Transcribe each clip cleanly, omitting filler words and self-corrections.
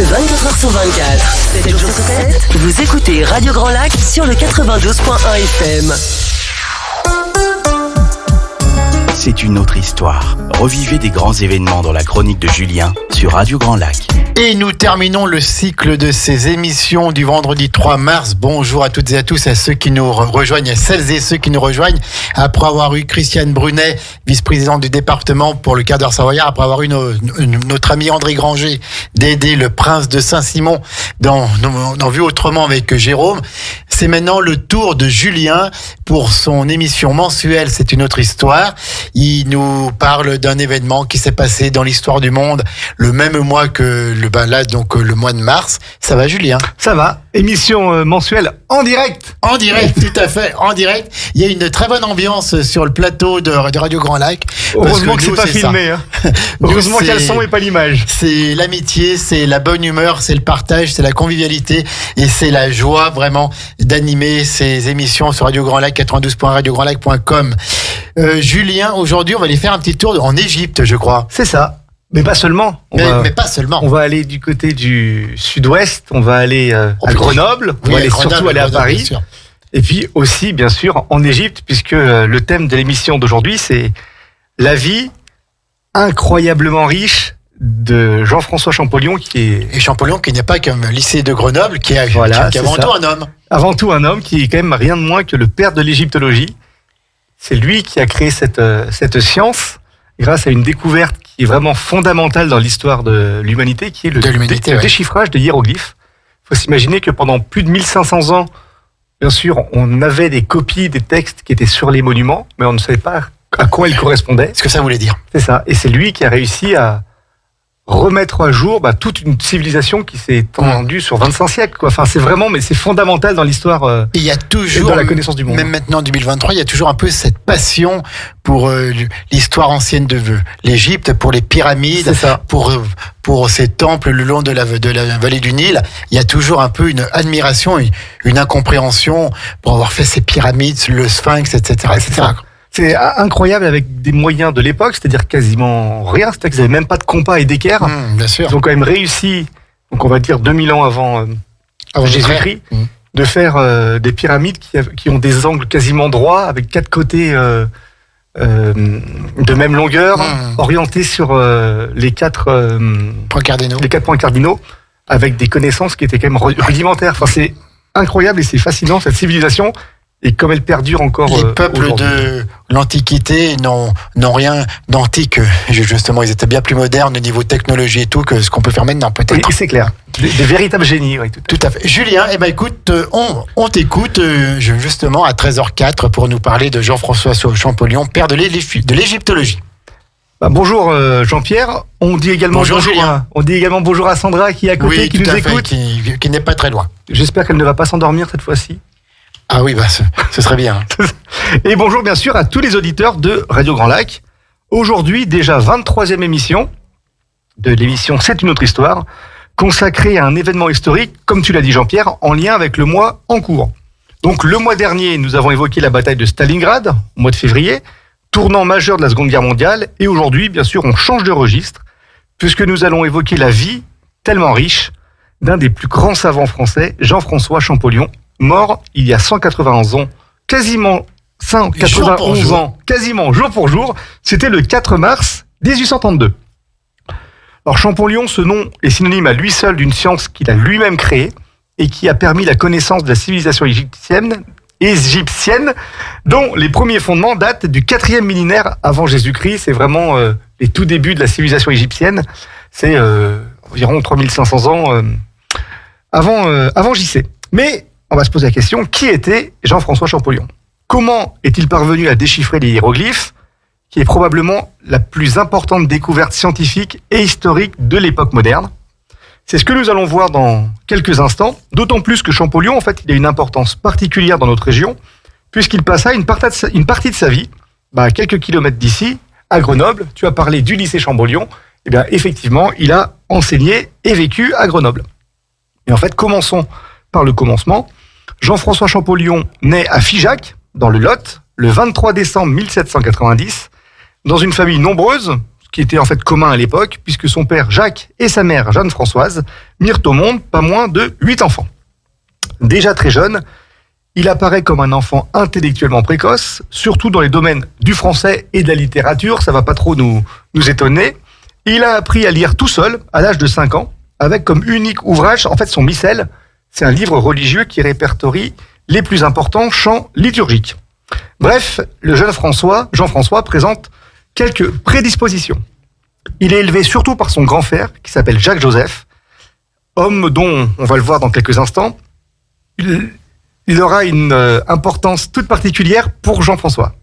24h sur 24, 7 jours sur 7, vous écoutez Radio Grand Lac sur le 92.1 FM. C'est une autre histoire. Revivez des grands événements dans la chronique de Julien sur Radio Grand Lac. Et nous terminons le cycle de ces émissions du vendredi 3 mars. Bonjour à toutes et à tous, à ceux qui nous rejoignent, à celles et ceux qui nous rejoignent. Après avoir eu Christiane Brunet, vice-présidente du département pour le quart d'heure savoyard, après avoir eu notre ami André Granger d'aider le prince de Saint-Simon dans Vu autrement avec Jérôme, c'est maintenant le tour de Julien pour son émission mensuelle C'est une autre histoire. Il nous parle d'un événement qui s'est passé dans l'histoire du monde le même mois que le mois de mars. Ça va, Julien? Ça va. Émission mensuelle en direct. En direct, tout à fait, en direct. Il y a une très bonne ambiance sur le plateau de Radio Grand Lac. Heureusement que c'est pas filmé. Hein. Heureusement qu'il y a le son et pas l'image. C'est l'amitié, c'est la bonne humeur, c'est le partage, c'est la convivialité et c'est la joie vraiment d'animer ces émissions sur Radio Grand Lac, 92.radiograndlac.com. Julien, aujourd'hui, on va aller faire un petit tour en Égypte, je crois. C'est ça. Mais pas seulement. Mais pas seulement. On va aller du côté du sud-ouest, on va aller à Grenoble, on va aller surtout aller à Paris. Et puis aussi, bien sûr, en Égypte, puisque le thème de l'émission d'aujourd'hui, c'est la vie incroyablement riche de Jean-François Champollion, Et Champollion qui n'est pas comme lycée de Grenoble, qui est avant tout un homme. Avant tout un homme, qui est quand même rien de moins que le père de l'égyptologie. C'est lui qui a créé cette science grâce à une découverte qui est vraiment fondamentale dans l'histoire de l'humanité, qui est le déchiffrage de hiéroglyphes. Il faut s'imaginer que pendant plus de 1500 ans, bien sûr, on avait des copies des textes qui étaient sur les monuments, mais on ne savait pas à quoi ils correspondaient. Ce que ça voulait dire. C'est ça. Et c'est lui qui a réussi à remettre à jour toute une civilisation qui s'est étendue sur 25 siècles. Enfin, c'est fondamental dans l'histoire il y a toujours, dans la connaissance du monde. Même maintenant, en 2023, il y a toujours un peu cette passion pour l'histoire ancienne de l'Égypte, pour les pyramides, pour ces temples le long de la vallée du Nil. Il y a toujours un peu une admiration, une incompréhension pour avoir fait ces pyramides, le Sphinx, etc. etc. C'est incroyable avec des moyens de l'époque, c'est-à-dire quasiment rien. C'est-à-dire qu'ils n'avaient même pas de compas et d'équerre. Bien sûr. Ils ont quand même réussi, donc on va dire 2000 ans avant Jésus-Christ, de faire des pyramides qui ont des angles quasiment droits, avec 4 côtés de même longueur, orientés sur les 4 points cardinaux. Les 4 points cardinaux, avec des connaissances qui étaient quand même rudimentaires. Enfin, c'est incroyable et c'est fascinant, cette civilisation. Et comme elle perdure encore les peuples de l'Antiquité n'ont rien d'antique. Justement, ils étaient bien plus modernes au niveau technologie et tout que ce qu'on peut faire maintenant, peut-être. Oui, c'est clair. Des véritables génies, oui. Tout à fait. Julien, écoute, on t'écoute justement à 13h04 pour nous parler de Jean-François Champollion, père de l'égyptologie. Bonjour Jean-Pierre. On dit également bonjour à Sandra qui est à côté, qui nous écoute. Qui n'est pas très loin. J'espère qu'elle ne va pas s'endormir cette fois-ci. Ah oui, ce serait bien. Et bonjour bien sûr à tous les auditeurs de Radio Grand Lac. Aujourd'hui, déjà 23e émission de l'émission C'est une autre histoire, consacrée à un événement historique, comme tu l'as dit Jean-Pierre, en lien avec le mois en cours. Donc le mois dernier, nous avons évoqué la bataille de Stalingrad, au mois de février, tournant majeur de la Seconde Guerre mondiale. Et aujourd'hui, bien sûr, on change de registre, puisque nous allons évoquer la vie tellement riche d'un des plus grands savants français, Jean-François Champollion, mort il y a 191 ans, quasiment 191 ans, quasiment jour pour jour. C'était le 4 mars 1832. Alors Champollion, ce nom est synonyme à lui seul d'une science qu'il a lui-même créée et qui a permis la connaissance de la civilisation égyptienne, dont les premiers fondements datent du 4e millénaire avant Jésus-Christ. C'est vraiment les tout débuts de la civilisation égyptienne. C'est environ 3500 ans avant JC. Mais on va se poser la question, qui était Jean-François Champollion? Comment est-il parvenu à déchiffrer les hiéroglyphes, qui est probablement la plus importante découverte scientifique et historique de l'époque moderne? C'est ce que nous allons voir dans quelques instants, d'autant plus que Champollion, en fait, il a une importance particulière dans notre région, puisqu'il passa une partie de sa vie, à quelques kilomètres d'ici, à Grenoble. Tu as parlé du lycée Champollion. Eh bien, effectivement, il a enseigné et vécu à Grenoble. Et en fait, commençons par le commencement. Jean-François Champollion naît à Figeac, dans le Lot, le 23 décembre 1790, dans une famille nombreuse, qui était en fait commun à l'époque, puisque son père Jacques et sa mère Jeanne-Françoise mirent au monde pas moins de 8 enfants. Déjà très jeune, il apparaît comme un enfant intellectuellement précoce, surtout dans les domaines du français et de la littérature, ça va pas trop nous étonner. Il a appris à lire tout seul, à l'âge de 5 ans, avec comme unique ouvrage, en fait son missel, c'est un livre religieux qui répertorie les plus importants chants liturgiques. Bref, le jeune Jean-François présente quelques prédispositions. Il est élevé surtout par son grand frère, qui s'appelle Jacques-Joseph, homme dont, on va le voir dans quelques instants, il aura une importance toute particulière pour Jean-François.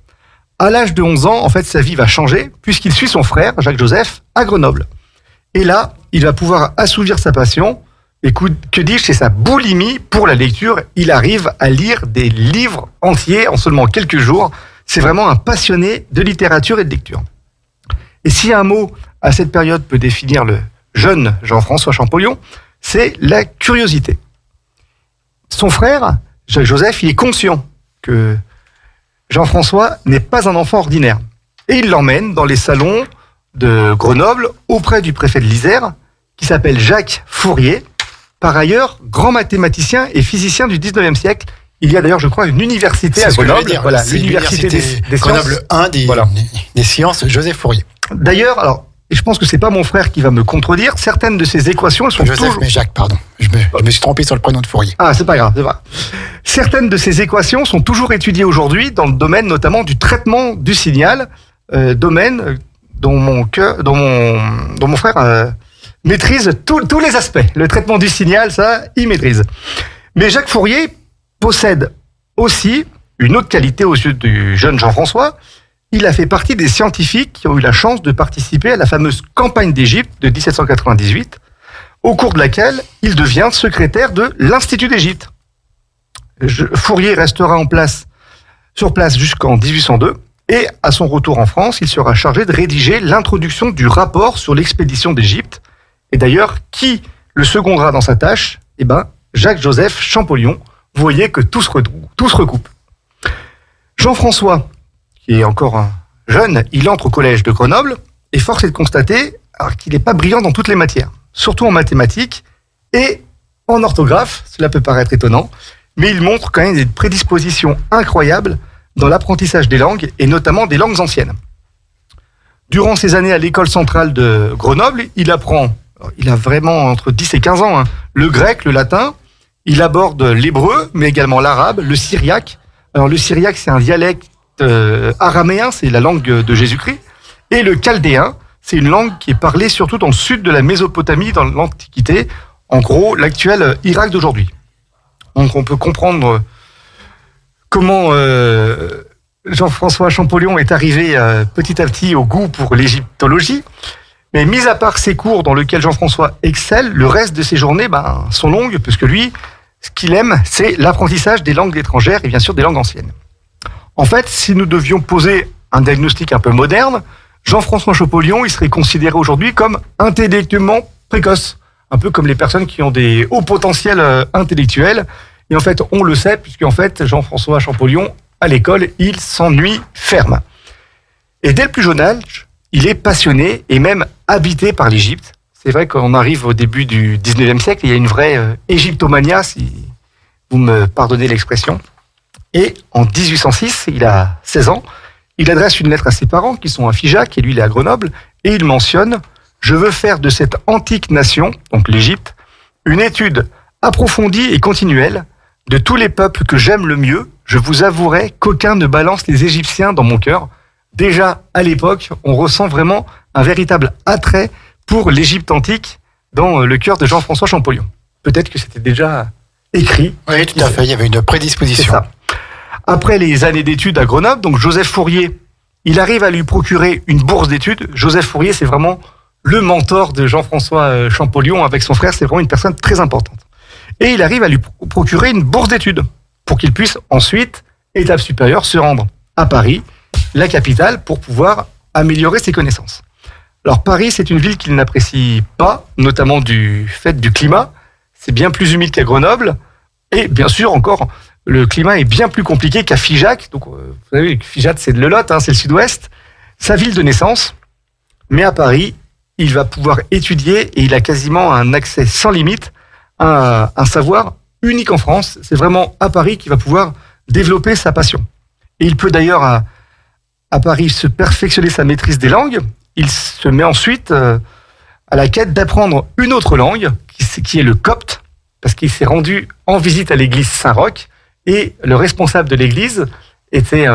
À l'âge de 11 ans, en fait, sa vie va changer, puisqu'il suit son frère, Jacques-Joseph, à Grenoble. Et là, il va pouvoir assouvir sa passion, et que dis-je, c'est sa boulimie pour la lecture. Il arrive à lire des livres entiers en seulement quelques jours. C'est vraiment un passionné de littérature et de lecture. Et si un mot à cette période peut définir le jeune Jean-François Champollion, c'est la curiosité. Son frère, Jacques-Joseph, il est conscient que Jean-François n'est pas un enfant ordinaire. Et il l'emmène dans les salons de Grenoble auprès du préfet de l'Isère, qui s'appelle Jacques Fourier, par ailleurs grand mathématicien et physicien du 19e siècle. Il y a d'ailleurs, je crois, une université à Grenoble, voilà, l'université des Grenoble sciences. 1 des sciences, Joseph Fourier. D'ailleurs, alors, et je pense que c'est pas mon frère qui va me contredire, certaines de ces équations, elles sont Joseph, toujours... mais Jacques, pardon. Je me suis trompé sur le prénom de Fourier. Ah, c'est pas grave, c'est pas. Certaines de ces équations sont toujours étudiées aujourd'hui dans le domaine notamment du traitement du signal, domaine dont mon frère maîtrise tous les aspects. Le traitement du signal, ça, il maîtrise. Mais Jacques Fourier possède aussi une autre qualité aux yeux du jeune Jean-François. Il a fait partie des scientifiques qui ont eu la chance de participer à la fameuse campagne d'Égypte de 1798, au cours de laquelle il devient secrétaire de l'Institut d'Égypte. Fourier restera sur place jusqu'en 1802, et à son retour en France, il sera chargé de rédiger l'introduction du rapport sur l'expédition d'Égypte. Et d'ailleurs, qui le secondera dans sa tâche ? Eh ben, Jacques-Joseph Champollion. Vous voyez que tout se recoupe. Jean-François, qui est encore un jeune, il entre au collège de Grenoble, et force est de constater qu'il n'est pas brillant dans toutes les matières, surtout en mathématiques et en orthographe, cela peut paraître étonnant, mais il montre quand même des prédispositions incroyables dans l'apprentissage des langues, et notamment des langues anciennes. Durant ses années à l'école centrale de Grenoble, il a vraiment entre 10 et 15 ans, le grec, le latin, il aborde l'hébreu, mais également l'arabe, le syriaque. Alors le syriaque, c'est un dialecte araméen, c'est la langue de Jésus-Christ, et le chaldéen, c'est une langue qui est parlée surtout dans le sud de la Mésopotamie, dans l'Antiquité, en gros l'actuel Irak d'aujourd'hui. Donc on peut comprendre comment Jean-François Champollion est arrivé petit à petit au goût pour l'égyptologie. Mais mis à part ces cours dans lesquels Jean-François excelle, le reste de ses journées sont longues, puisque lui, ce qu'il aime, c'est l'apprentissage des langues étrangères et bien sûr des langues anciennes. En fait, si nous devions poser un diagnostic un peu moderne, Jean-François Champollion, il serait considéré aujourd'hui comme intellectuellement précoce, un peu comme les personnes qui ont des hauts potentiels intellectuels. Et en fait, on le sait, puisqu'en fait, Jean-François Champollion, à l'école, il s'ennuie ferme. Et dès le plus jeune âge, il est passionné et même habité par l'Égypte. C'est vrai qu'on arrive au début du 19e siècle, il y a une vraie égyptomania, si vous me pardonnez l'expression. Et en 1806, il a 16 ans, il adresse une lettre à ses parents qui sont à Figeac et lui il est à Grenoble, et il mentionne « Je veux faire de cette antique nation, donc l'Égypte, une étude approfondie et continuelle de tous les peuples que j'aime le mieux. Je vous avouerai qu'aucun ne balance les Égyptiens dans mon cœur. » Déjà, à l'époque, on ressent vraiment un véritable attrait pour l'Égypte antique dans le cœur de Jean-François Champollion. Peut-être que c'était déjà écrit. Oui, tout à fait, il y avait une prédisposition. C'est ça. Après les années d'études à Grenoble, donc Joseph Fourier, il arrive à lui procurer une bourse d'études. Joseph Fourier, c'est vraiment le mentor de Jean-François Champollion avec son frère, c'est vraiment une personne très importante. Et il arrive à lui procurer une bourse d'études pour qu'il puisse ensuite, étape supérieure, se rendre à Paris, la capitale, pour pouvoir améliorer ses connaissances. Alors Paris, c'est une ville qu'il n'apprécie pas, notamment du fait du climat. C'est bien plus humide qu'à Grenoble. Et bien sûr, encore, le climat est bien plus compliqué qu'à Figeac. Donc, vous savez, Figeac, c'est de l'Elote, c'est le sud-ouest. Sa ville de naissance. Mais à Paris, il va pouvoir étudier et il a quasiment un accès sans limite à un savoir unique en France. C'est vraiment à Paris qu'il va pouvoir développer sa passion. Et il peut d'ailleurs à Paris se perfectionner sa maîtrise des langues. Il se met ensuite à la quête d'apprendre une autre langue, qui est le copte, parce qu'il s'est rendu en visite à l'église Saint-Roch, et le responsable de l'église était,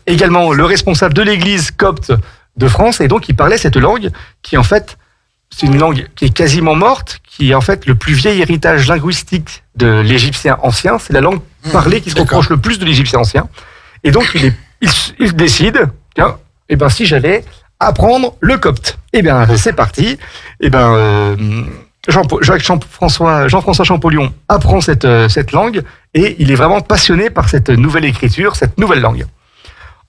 également le responsable de l'église copte de France, et donc il parlait cette langue, qui en fait, c'est une langue qui est quasiment morte, qui est en fait le plus vieil héritage linguistique de l'égyptien ancien, c'est la langue parlée qui se rapproche le plus de l'égyptien ancien, et donc il décide, tiens, si j'allais apprendre le copte. C'est parti. Jean-François Champollion apprend cette langue et il est vraiment passionné par cette nouvelle écriture, cette nouvelle langue.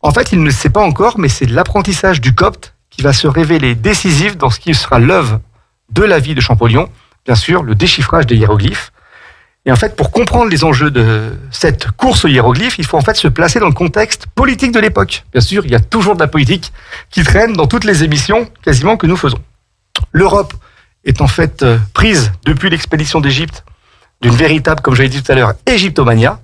En fait, il ne sait pas encore, mais c'est l'apprentissage du copte qui va se révéler décisif dans ce qui sera l'œuvre de la vie de Champollion, bien sûr, le déchiffrage des hiéroglyphes. Et en fait, pour comprendre les enjeux de cette course aux hiéroglyphes, il faut en fait se placer dans le contexte politique de l'époque. Bien sûr, il y a toujours de la politique qui traîne dans toutes les émissions quasiment que nous faisons. L'Europe est en fait prise depuis l'expédition d'Égypte d'une véritable, comme j'avais dit tout à l'heure, égyptomania.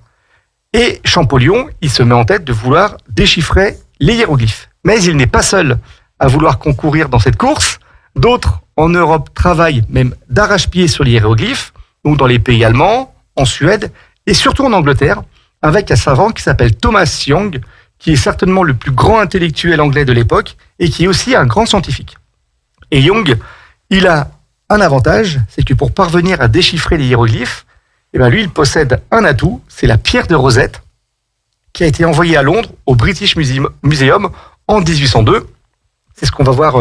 Et Champollion, il se met en tête de vouloir déchiffrer les hiéroglyphes. Mais il n'est pas seul à vouloir concourir dans cette course. D'autres en Europe travaillent même d'arrache-pied sur les hiéroglyphes, donc dans les pays allemands, en Suède et surtout en Angleterre, avec un savant qui s'appelle Thomas Young, qui est certainement le plus grand intellectuel anglais de l'époque et qui est aussi un grand scientifique. Et Young, il a un avantage, c'est que pour parvenir à déchiffrer les hiéroglyphes, lui, il possède un atout, c'est la pierre de Rosette, qui a été envoyée à Londres au British Museum en 1802. C'est ce qu'on va voir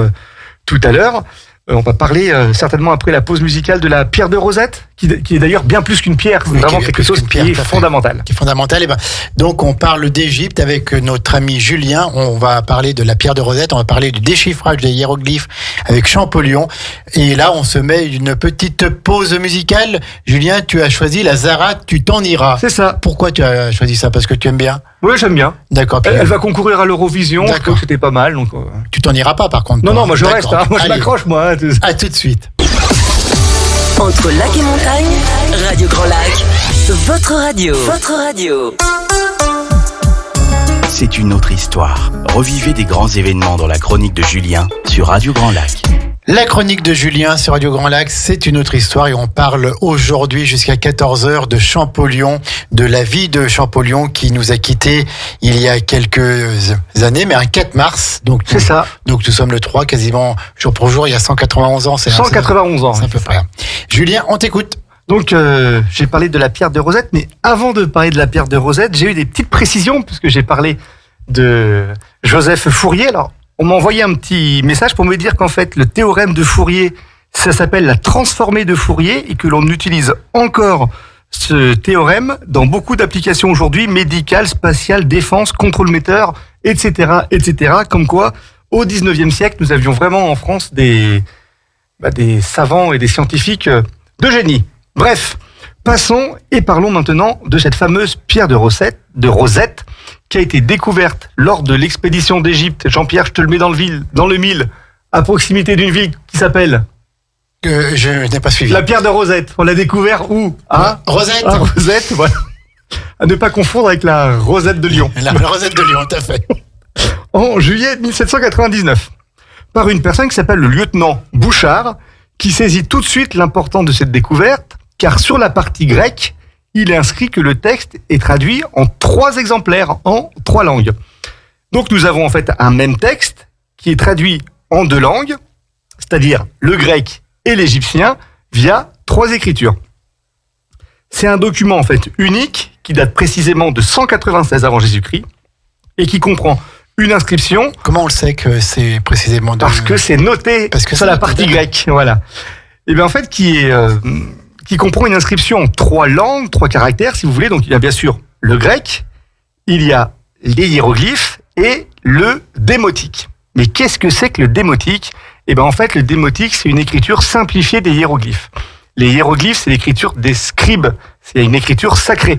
tout à l'heure. On va parler certainement après la pause musicale de la pierre de Rosette, qui est d'ailleurs bien plus qu'une pierre, c'est vraiment quelque chose qui est fondamental. Qui est fondamental. Donc on parle d'Égypte avec notre ami Julien, on va parler de la pierre de Rosette, on va parler du déchiffrage des hiéroglyphes avec Champollion, et là on se met une petite pause musicale. Julien, tu as choisi la Zara, tu t'en iras. C'est ça. Pourquoi tu as choisi ça? Parce que tu aimes bien? Oui, j'aime bien. D'accord. Elle va concourir à l'Eurovision, je trouve que c'était pas mal. Donc, Tu t'en iras pas par contre? Non, moi je reste, moi je m'accroche moi. À tout de suite. Entre lac et montagne, Radio Grand Lac, votre radio. Votre radio. C'est une autre histoire. Revivez des grands événements dans la chronique de Julien sur Radio Grand Lac. La chronique de Julien sur Radio Grand Lac, c'est une autre histoire et on parle aujourd'hui jusqu'à 14h de Champollion, de la vie de Champollion qui nous a quittés il y a quelques années, mais un 4 mars. Donc c'est ça. Donc nous sommes le 3, quasiment jour pour jour, il y a 191 ans. 191 ans. C'est à peu près. Julien, on t'écoute. Donc j'ai parlé de la pierre de Rosette, mais avant de parler de la pierre de Rosette, j'ai eu des petites précisions puisque j'ai parlé de Joseph Fourier. Alors, on m'a envoyé un petit message pour me dire qu'en fait, le théorème de Fourier, ça s'appelle la transformée de Fourier et que l'on utilise encore ce théorème dans beaucoup d'applications aujourd'hui, médicales, spatiales, défense, contrôle-metteur, etc., etc. Comme quoi, au 19e siècle, nous avions vraiment en France des savants et des scientifiques de génie. Bref, passons et parlons maintenant de cette fameuse pierre de Rosette, qui a été découverte lors de l'expédition d'Égypte. Jean-Pierre, je te le mets dans le mille, à proximité d'une ville qui s'appelle... Je n'ai pas suivi. La pierre de Rosette. On l'a découvert où? Rosette. À Rosette, voilà. À ne pas confondre avec la Rosette de Lyon. La Rosette de Lyon, tout à fait. En juillet 1799, par une personne qui s'appelle le lieutenant Bouchard, qui saisit tout de suite l'importance de cette découverte, car sur la partie grecque, il est inscrit que le texte est traduit en 3 exemplaires, en 3 langues. Donc nous avons en fait un même texte qui est traduit en 2 langues, c'est-à-dire le grec et l'égyptien, via 3 écritures. C'est un document en fait unique qui date précisément de 196 avant Jésus-Christ et qui comprend une inscription. Comment on le sait que c'est précisément de... Parce que c'est noté sur la partie grecque, voilà. Et bien en fait qui comprend une inscription en 3 langues, 3 caractères, si vous voulez. Donc, il y a bien sûr le grec, il y a les hiéroglyphes et le démotique. Mais qu'est-ce que c'est que le démotique? Eh bien, en fait, le démotique, c'est une écriture simplifiée des hiéroglyphes. Les hiéroglyphes, c'est l'écriture des scribes. C'est une écriture sacrée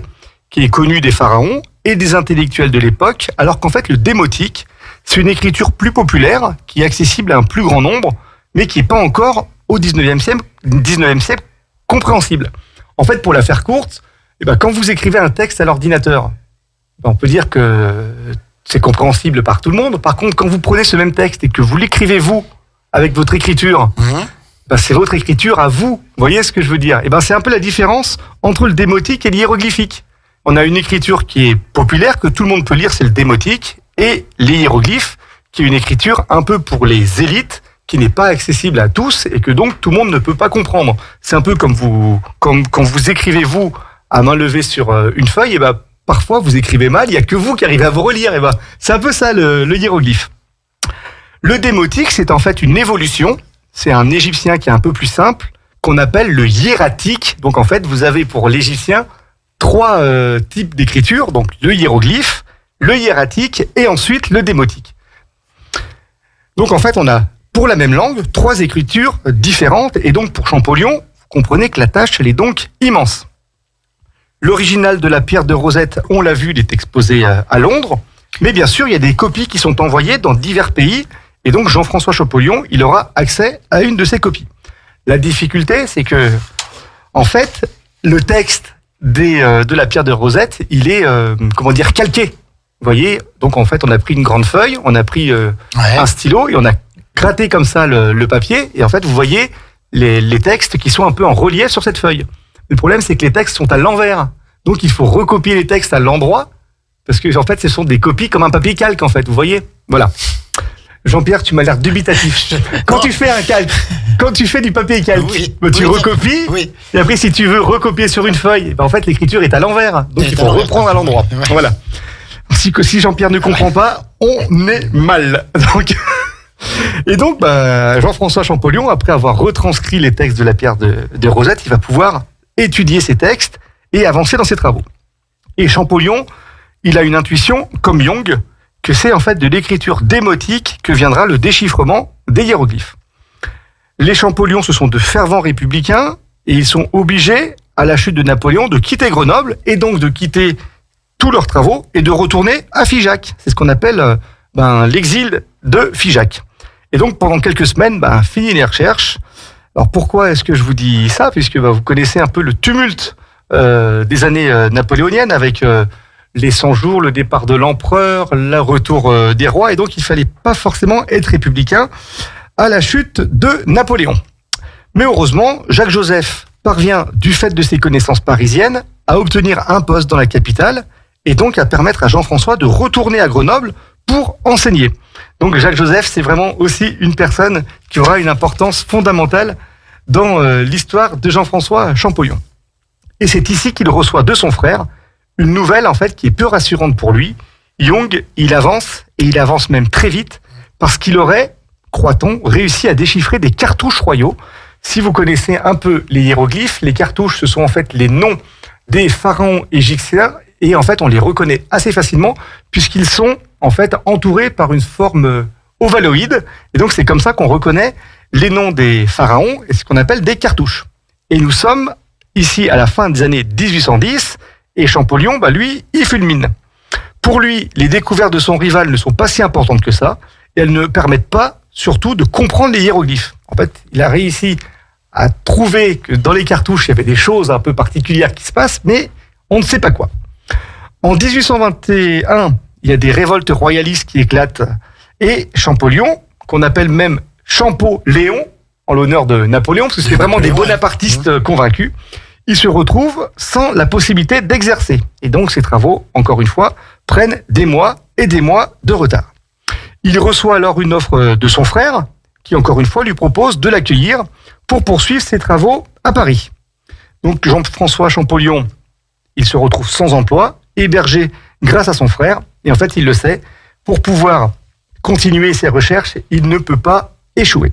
qui est connue des pharaons et des intellectuels de l'époque, alors qu'en fait, le démotique, C'est une écriture plus populaire, qui est accessible à un plus grand nombre, mais qui n'est pas encore, au 19e siècle, compréhensible. En fait, pour la faire courte, quand vous écrivez un texte à l'ordinateur, on peut dire que c'est compréhensible par tout le monde. Par contre, quand vous prenez ce même texte et que vous l'écrivez vous, avec votre écriture, c'est votre écriture à vous. Vous voyez ce que je veux dire ? C'est un peu la différence entre le démotique et l'hiéroglyphique. On a une écriture qui est populaire, que tout le monde peut lire, c'est le démotique, et l'hiéroglyphe, qui est une écriture un peu pour les élites, qui n'est pas accessible à tous et que donc tout le monde ne peut pas comprendre. C'est un peu comme quand vous écrivez vous à main levée sur une feuille, parfois vous écrivez mal, il n'y a que vous qui arrivez à vous relire. C'est un peu ça le hiéroglyphe. Le démotique, c'est en fait une évolution. C'est un égyptien qui est un peu plus simple, qu'on appelle le hiératique. Donc en fait, vous avez pour l'égyptien 3 types d'écriture, donc le hiéroglyphe, le hiératique et ensuite le démotique. Donc en fait, on a pour la même langue 3 écritures différentes, et donc pour Champollion, vous comprenez que la tâche, elle est donc immense. L'original de la pierre de Rosette, on l'a vu, il est exposé à Londres, mais bien sûr, il y a des copies qui sont envoyées dans divers pays, et donc Jean-François Champollion, il aura accès à une de ces copies. La difficulté, c'est que, en fait, le texte de la pierre de Rosette, il est, calqué. Vous voyez, donc en fait, on a pris une grande feuille, on a pris un stylo, et on a gratté comme ça le papier, et en fait, vous voyez les textes qui sont un peu en relief sur cette feuille. Le problème, c'est que les textes sont à l'envers. Donc, il faut recopier les textes à l'endroit, parce que, en fait, ce sont des copies comme un papier calque, en fait. Vous voyez ? Voilà. Jean-Pierre, tu m'as l'air dubitatif. Quand tu fais un calque, quand tu fais du papier calque, tu recopies, et après, si tu veux recopier sur une feuille, en fait, l'écriture est à l'envers. Donc, il faut reprendre à l'endroit. Voilà. Si Jean-Pierre ne comprend pas, on est mal. Et donc, Jean-François Champollion, après avoir retranscrit les textes de la pierre de Rosette, il va pouvoir étudier ces textes et avancer dans ses travaux. Et Champollion, il a une intuition, comme Jung, que c'est en fait de l'écriture démotique que viendra le déchiffrement des hiéroglyphes. Les Champollion, ce sont de fervents républicains, et ils sont obligés, à la chute de Napoléon, de quitter Grenoble, et donc de quitter tous leurs travaux, et de retourner à Figeac. C'est ce qu'on appelle l'exil de Figeac. Et donc, pendant quelques semaines, fini les recherches. Alors, pourquoi est-ce que je vous dis ça ? Puisque vous connaissez un peu le tumulte des années napoléoniennes, avec les 100 jours, le départ de l'empereur, le retour des rois, et donc il fallait pas forcément être républicain à la chute de Napoléon. Mais heureusement, Jacques-Joseph parvient, du fait de ses connaissances parisiennes, à obtenir un poste dans la capitale, et donc à permettre à Jean-François de retourner à Grenoble pour enseigner. Donc Jacques-Joseph, c'est vraiment aussi une personne qui aura une importance fondamentale dans l'histoire de Jean-François Champollion. Et c'est ici qu'il reçoit de son frère une nouvelle, en fait, qui est peu rassurante pour lui. Jung, il avance, et il avance même très vite, parce qu'il aurait, croit-on, réussi à déchiffrer des cartouches royaux. Si vous connaissez un peu les hiéroglyphes, les cartouches, ce sont en fait les noms des pharaons égyptiens, et en fait, on les reconnaît assez facilement, puisqu'ils sont en fait entourés par une forme ovaloïde, et donc c'est comme ça qu'on reconnaît les noms des pharaons, et ce qu'on appelle des cartouches. Et nous sommes ici à la fin des années 1810, et Champollion, lui, il fulmine. Pour lui, les découvertes de son rival ne sont pas si importantes que ça, et elles ne permettent pas, surtout, de comprendre les hiéroglyphes. En fait, il a réussi à trouver que dans les cartouches, il y avait des choses un peu particulières qui se passent, mais on ne sait pas quoi. En 1821, il y a des révoltes royalistes qui éclatent, et Champollion, qu'on appelle même Champo-Léon, en l'honneur de Napoléon, parce que c'est vraiment des bonapartistes convaincus, il se retrouve sans la possibilité d'exercer. Et donc, ses travaux, encore une fois, prennent des mois et des mois de retard. Il reçoit alors une offre de son frère, qui, encore une fois, lui propose de l'accueillir pour poursuivre ses travaux à Paris. Donc, Jean-François Champollion, il se retrouve sans emploi, hébergé grâce à son frère. Et en fait, il le sait, pour pouvoir continuer ses recherches, il ne peut pas échouer.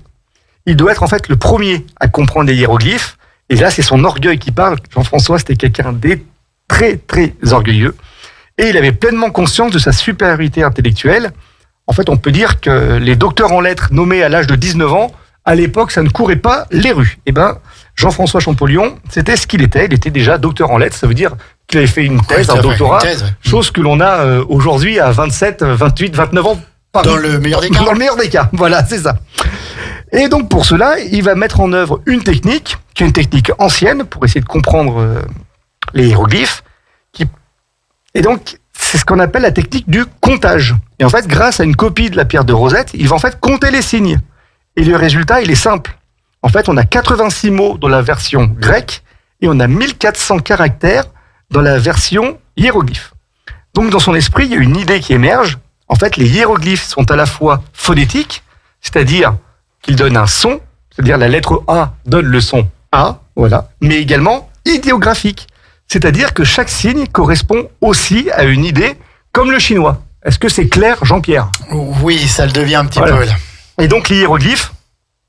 Il doit être en fait le premier à comprendre les hiéroglyphes. Et là, c'est son orgueil qui parle. Jean-François, c'était quelqu'un de très, très orgueilleux. Et il avait pleinement conscience de sa supériorité intellectuelle. En fait, on peut dire que les docteurs en lettres nommés à l'âge de 19 ans, à l'époque, ça ne courait pas les rues. Eh ben, Jean-François Champollion, c'était ce qu'il était. Il était déjà docteur en lettres. Ça veut dire qu'il avait fait une thèse, un doctorat. Chose que l'on a aujourd'hui à 27, 28, 29 ans. Dans le meilleur des cas. Dans le meilleur des cas, voilà, c'est ça. Et donc pour cela, il va mettre en œuvre une technique, qui est une technique ancienne, pour essayer de comprendre les hiéroglyphes. Et donc, c'est ce qu'on appelle la technique du comptage. Et en fait, grâce à une copie de la pierre de Rosette, il va en fait compter les signes. Et le résultat, il est simple. En fait, on a 86 mots dans la version grecque et on a 1400 caractères dans la version hiéroglyphe. Donc, dans son esprit, il y a une idée qui émerge. En fait, les hiéroglyphes sont à la fois phonétiques, c'est-à-dire qu'ils donnent un son, c'est-à-dire la lettre A donne le son A, voilà, mais également idéographiques, c'est-à-dire que chaque signe correspond aussi à une idée, comme le chinois. Est-ce que c'est clair, Jean-Pierre ? Oui, ça le devient un petit Voilà. peu là. Et donc, les hiéroglyphes,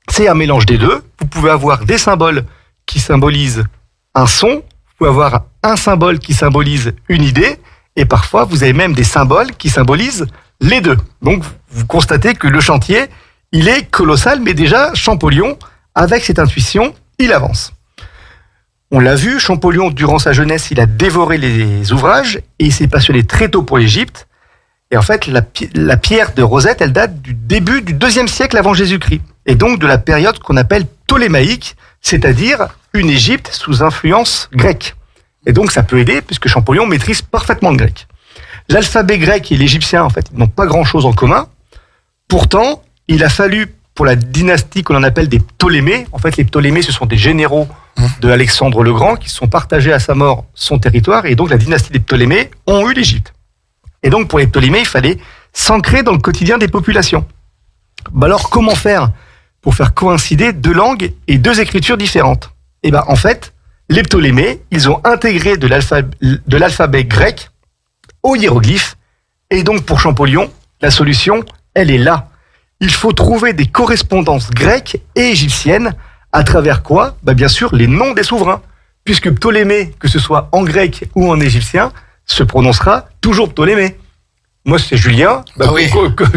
c'est un mélange des deux. Vous pouvez avoir des symboles qui symbolisent un son, vous pouvez avoir un symbole qui symbolise une idée, et parfois, vous avez même des symboles qui symbolisent les deux. Donc, vous constatez que le chantier, il est colossal, mais déjà, Champollion, avec cette intuition, il avance. On l'a vu, Champollion, durant sa jeunesse, il a dévoré les ouvrages, et il s'est passionné très tôt pour l'Égypte. Et en fait, la pierre de Rosette, elle date du début du 2e siècle avant Jésus-Christ. Et donc de la période qu'on appelle ptolémaïque, c'est-à-dire une Égypte sous influence grecque. Et donc ça peut aider, puisque Champollion maîtrise parfaitement le grec. L'alphabet grec et l'égyptien, en fait, ils n'ont pas grand-chose en commun. Pourtant, il a fallu, pour la dynastie qu'on appelle des Ptolémées, en fait, les Ptolémées, ce sont des généraux de Alexandre le Grand qui se sont partagés à sa mort son territoire. Et donc la dynastie des Ptolémées ont eu l'Égypte. Et donc, pour les Ptolémées, il fallait s'ancrer dans le quotidien des populations. Bah alors, comment faire pour faire coïncider deux langues et deux écritures différentes ? Eh ben, en fait, les Ptolémées, ils ont intégré de l'alphabet grec au hiéroglyphe. Et donc, pour Champollion, la solution, elle est là. Il faut trouver des correspondances grecques et égyptiennes. À travers quoi ? Bah, bien sûr, les noms des souverains. Puisque Ptolémée, que ce soit en grec ou en égyptien, se prononcera toujours Ptolémée. Moi, c'est Julien. Bah, Ah oui.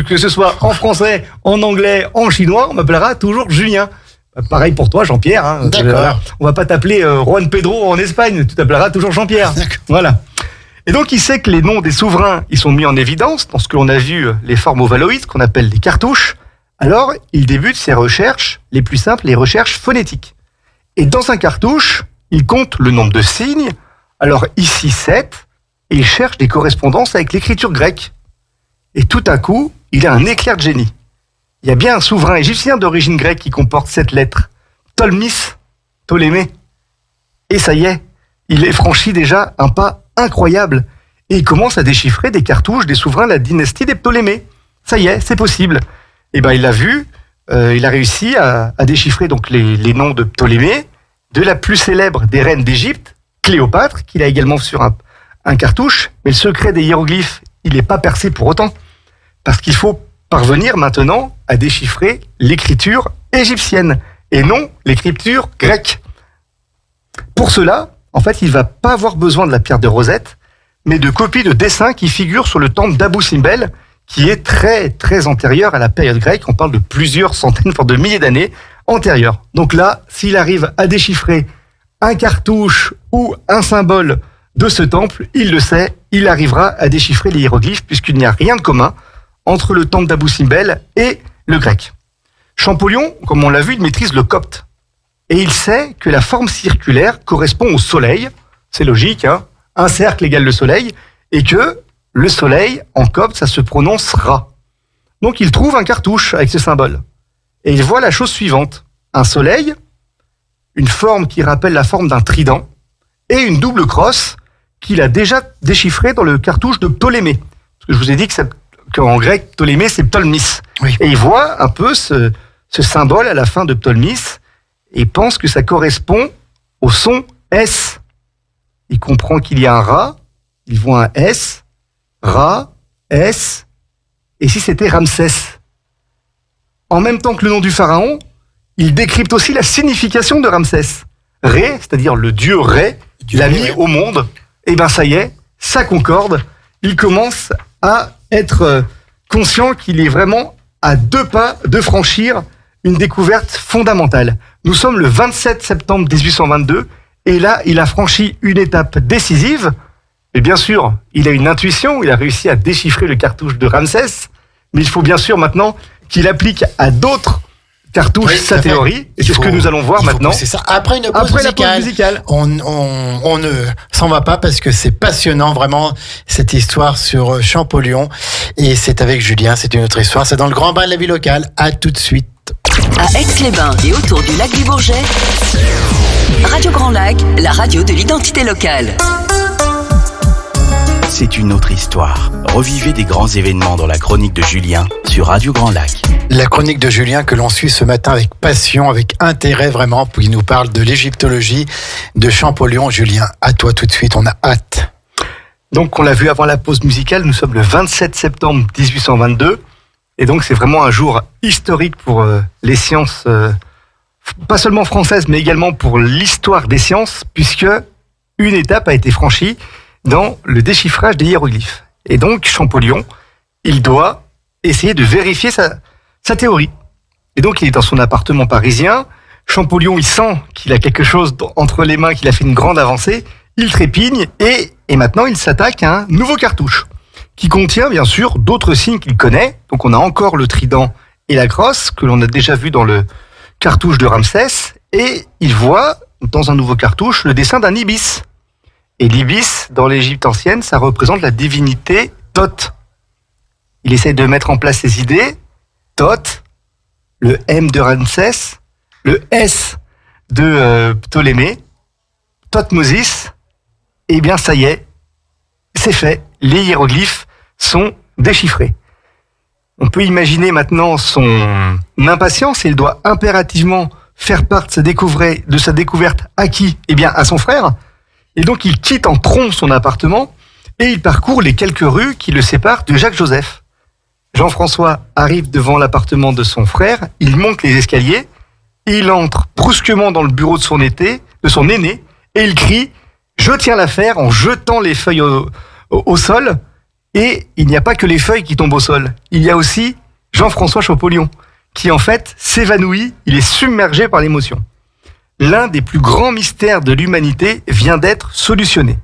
que ce soit en français, en anglais, en chinois, on m'appellera toujours Julien. Bah, pareil pour toi, Jean-Pierre. Hein. D'accord. On va pas t'appeler Juan Pedro en Espagne. Tu t'appelleras toujours Jean-Pierre. D'accord. Voilà. Et donc, il sait que les noms des souverains, ils sont mis en évidence dans ce que l'on a vu, les formes ovaloïdes, qu'on appelle les cartouches. Alors, il débute ses recherches les plus simples, les recherches phonétiques. Et dans un cartouche, il compte le nombre de signes. Alors, ici, 7. Et il cherche des correspondances avec l'écriture grecque. Et tout à coup, il a un éclair de génie. Il y a bien un souverain égyptien d'origine grecque qui comporte 7 lettres. Ptolémée. Et ça y est, il est franchi déjà un pas incroyable. Et il commence à déchiffrer des cartouches des souverains de la dynastie des Ptolémées. Ça y est, c'est possible. Et ben, il l'a vu, il a réussi à déchiffrer donc les noms de Ptolémée, de la plus célèbre des reines d'Égypte, Cléopâtre, qu'il a également sur un cartouche, mais le secret des hiéroglyphes, il n'est pas percé pour autant. Parce qu'il faut parvenir maintenant à déchiffrer l'écriture égyptienne et non l'écriture grecque. Pour cela, en fait, il ne va pas avoir besoin de la pierre de Rosette, mais de copies de dessins qui figurent sur le temple d'Abou Simbel, qui est très, très antérieur à la période grecque. On parle de plusieurs centaines, voire de milliers d'années antérieures. Donc là, s'il arrive à déchiffrer un cartouche ou un symbole de ce temple, il le sait, il arrivera à déchiffrer les hiéroglyphes puisqu'il n'y a rien de commun entre le temple d'Abou Simbel et le grec. Champollion, comme on l'a vu, il maîtrise le copte. Et il sait que la forme circulaire correspond au soleil, c'est logique, hein, un cercle égale le soleil, et que le soleil, en copte, ça se prononce Ra. Donc il trouve un cartouche avec ce symbole. Et il voit la chose suivante. Un soleil, une forme qui rappelle la forme d'un trident, et une double crosse qu'il a déjà déchiffrée dans le cartouche de Ptolémée. Parce que je vous ai dit qu'en grec, Ptolémée, c'est Ptolmys. Oui. Et il voit un peu ce symbole à la fin de Ptolmys, et pense que ça correspond au son S. Il comprend qu'il y a un Ra, il voit un S, Ra, S, et si c'était Ramsès. En même temps que le nom du pharaon, il décrypte aussi la signification de Ramsès. Ré, c'est-à-dire le dieu Ré, l'a mis au monde. Et ben ça y est, ça concorde. Il commence à être conscient qu'il est vraiment à 2 pas de franchir une découverte fondamentale. Nous sommes le 27 septembre 1822 et là, il a franchi une étape décisive. Et bien sûr, il a une intuition, il a réussi à déchiffrer le cartouche de Ramsès, Mais il faut bien sûr maintenant qu'il applique à d'autres cartouches sa théorie. Et c'est ce que nous allons voir maintenant. C'est ça. Après une pause la pause musicale. On ne s'en va pas parce que c'est passionnant vraiment cette histoire sur Champollion. Et c'est avec Julien, c'est une autre histoire. C'est dans le Grand Bain de la vie locale. À tout de suite. À Aix-les-Bains et autour du lac du Bourget, Radio Grand Lac, la radio de l'identité locale. C'est une autre histoire. Revivez des grands événements dans la chronique de Julien sur Radio Grand Lac. La chronique de Julien que l'on suit ce matin avec passion, avec intérêt vraiment, puis il nous parle de l'égyptologie de Champollion. Julien, à toi tout de suite, on a hâte. Donc on l'a vu avant la pause musicale, nous sommes le 27 septembre 1822. Et donc c'est vraiment un jour historique pour les sciences, pas seulement françaises, mais également pour l'histoire des sciences, puisque une étape a été franchie dans le déchiffrage des hiéroglyphes. Et donc, Champollion, il doit essayer de vérifier sa théorie. Et donc, il est dans son appartement parisien. Champollion, il sent qu'il a quelque chose entre les mains, qu'il a fait une grande avancée. Il trépigne et maintenant, il s'attaque à un nouveau cartouche qui contient, bien sûr, d'autres signes qu'il connaît. Donc, on a encore le trident et la crosse que l'on a déjà vu dans le cartouche de Ramsès. Et il voit, dans un nouveau cartouche, le dessin d'un ibis. Et l'ibis, dans l'Égypte ancienne, ça représente la divinité Thoth. Il essaie de mettre en place ses idées. Thoth, le M de Ramsès, le S de Ptolémée, Thothmosis. Et bien, ça y est, c'est fait. Les hiéroglyphes sont déchiffrés. On peut imaginer maintenant son impatience. Il doit impérativement faire part de sa découverte à qui ? Eh bien, à son frère. Et donc, il quitte en trombe son appartement et il parcourt les quelques rues qui le séparent de Jacques-Joseph. Jean-François arrive devant l'appartement de son frère, il monte les escaliers, et il entre brusquement dans le bureau de son aîné et il crie « Je tiens l'affaire » en jetant les feuilles au sol. Et il n'y a pas que les feuilles qui tombent au sol. Il y a aussi Jean-François Champollion qui en fait s'évanouit, il est submergé par l'émotion. L'un des plus grands mystères de l'humanité vient d'être solutionné.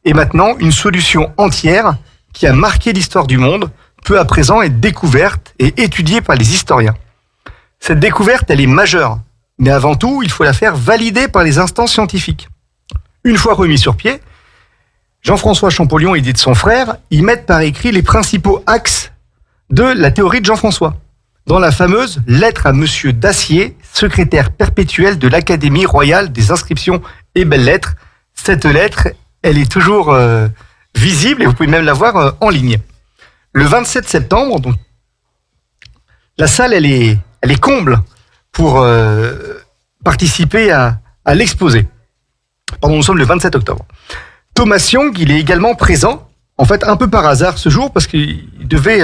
Et maintenant, une solution entière qui a marqué l'histoire du monde peut à présent être découverte et étudiée par les historiens. Cette découverte, elle est majeure. Mais avant tout, il faut la faire valider par les instances scientifiques. Une fois remis sur pied, Jean-François Champollion et de son frère, ils mettent par écrit les principaux axes de la théorie de Jean-François. Dans la fameuse lettre à Monsieur Dacier, secrétaire perpétuel de l'Académie royale des inscriptions et belles-lettres. Cette lettre, elle est toujours visible et vous pouvez même la voir en ligne. Le 27 septembre, donc, la salle, elle est comble pour participer à l'exposé. Pardon, nous sommes le 27 octobre. Thomas Young, il est également présent, en fait un peu par hasard ce jour, parce qu'il devait